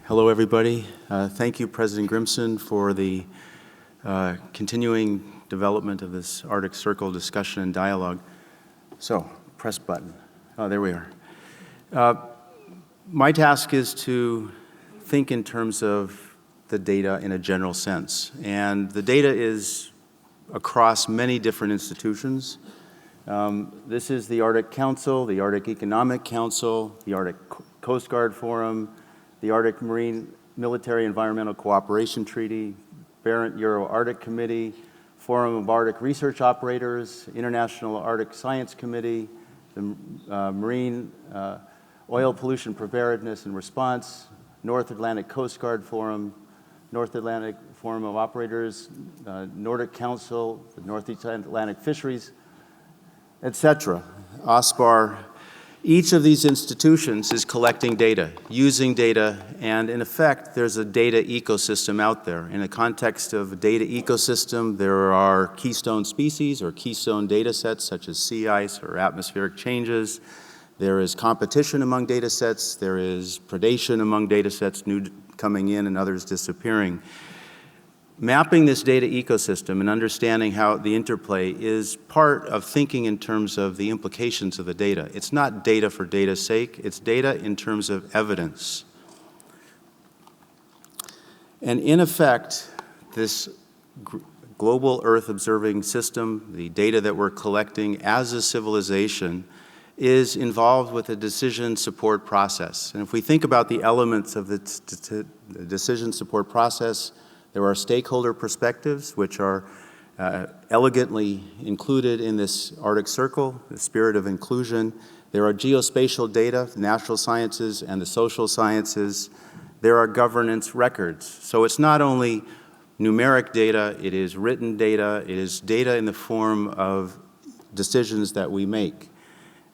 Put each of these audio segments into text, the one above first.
Hello, everybody. Thank you, President Grimson, for the continuing development of this Arctic Circle discussion and dialogue. So, press button. Oh, there we are. My task is to think in terms of the data in a general sense. And the data is across many different institutions. This is the Arctic Council, the Arctic Economic Council, the Arctic Coast Guard Forum, the Arctic Marine Military Environmental Cooperation Treaty, Barents Euro-Arctic Committee, Forum of Arctic Research Operators, International Arctic Science Committee, the Marine Oil Pollution Preparedness and Response, North Atlantic Coast Guard Forum, North Atlantic Forum of Operators, Nordic Council, the Northeast Atlantic Fisheries, etc. OSPAR. Each of these institutions is collecting data, using data, and in effect, there's a data ecosystem out there. In the context of a data ecosystem, there are keystone species or keystone data sets such as sea ice or atmospheric changes. There is competition among data sets. There is predation among data sets, new coming in and others disappearing. Mapping this data ecosystem and understanding how the interplay is part of thinking in terms of the implications of the data. It's not data for data's sake, it's data in terms of evidence. And in effect, this global Earth observing system, the data that we're collecting as a civilization, is involved with a decision support process. And if we think about the elements of the decision support process, there are stakeholder perspectives, which are elegantly included in this Arctic Circle, the spirit of inclusion. There are geospatial data, the natural sciences and the social sciences. There are governance records. So it's not only numeric data, it is written data, it is data in the form of decisions that we make.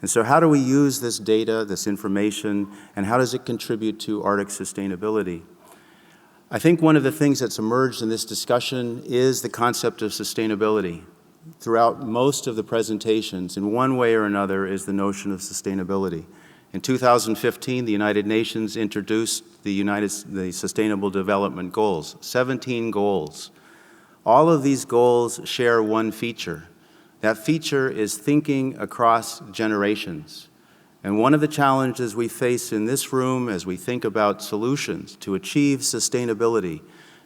And so how do we use this data, this information, and how does it contribute to Arctic sustainability? I think one of the things that's emerged in this discussion is the concept of sustainability. Throughout most of the presentations, in one way or another, is the notion of sustainability. In 2015, the United Nations introduced the Sustainable Development Goals, 17 goals. All of these goals share one feature. That feature is thinking across generations. And one of the challenges we face in this room as we think about solutions to achieve sustainability,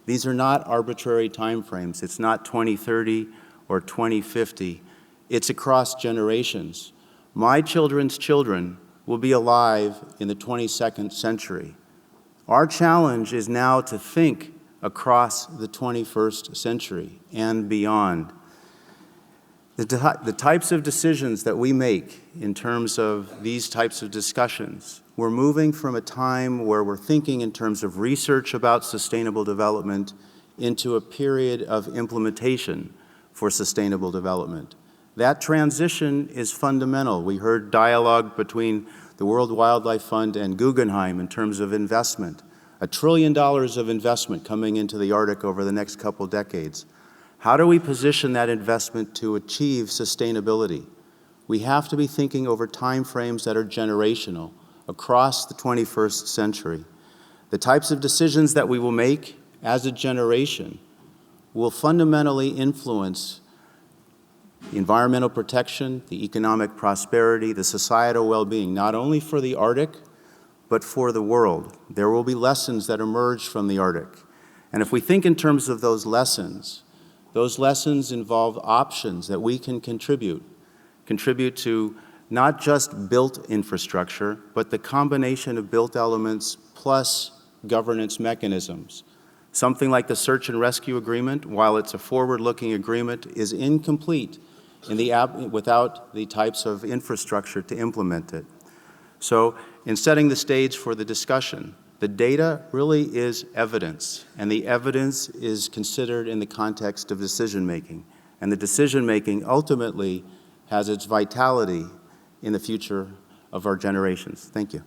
these are not arbitrary timeframes. It's not 2030 or 2050. It's across generations. My children's children will be alive in the 22nd century. Our challenge is now to think across the 21st century and beyond. The types of decisions that we make in terms of these types of discussions, we're moving from a time where we're thinking in terms of research about sustainable development into a period of implementation for sustainable development. That transition is fundamental. We heard dialogue between the World Wildlife Fund and Guggenheim in terms of investment. $1 trillion of investment coming into the Arctic over the next couple decades. How do we position that investment to achieve sustainability? We have to be thinking over time frames that are generational across the 21st century. The types of decisions that we will make as a generation will fundamentally influence the environmental protection, the economic prosperity, the societal well-being, not only for the Arctic, but for the world. There will be lessons that emerge from the Arctic. And if we think in terms of those lessons involve options that we can contribute to not just built infrastructure, but the combination of built elements plus governance mechanisms. Something like the search and rescue agreement, while it's a forward-looking agreement, is incomplete without the types of infrastructure to implement it. So in setting the stage for the discussion, the data really is evidence, and the evidence is considered in the context of decision-making. And the decision-making ultimately has its vitality in the future of our generations. Thank you.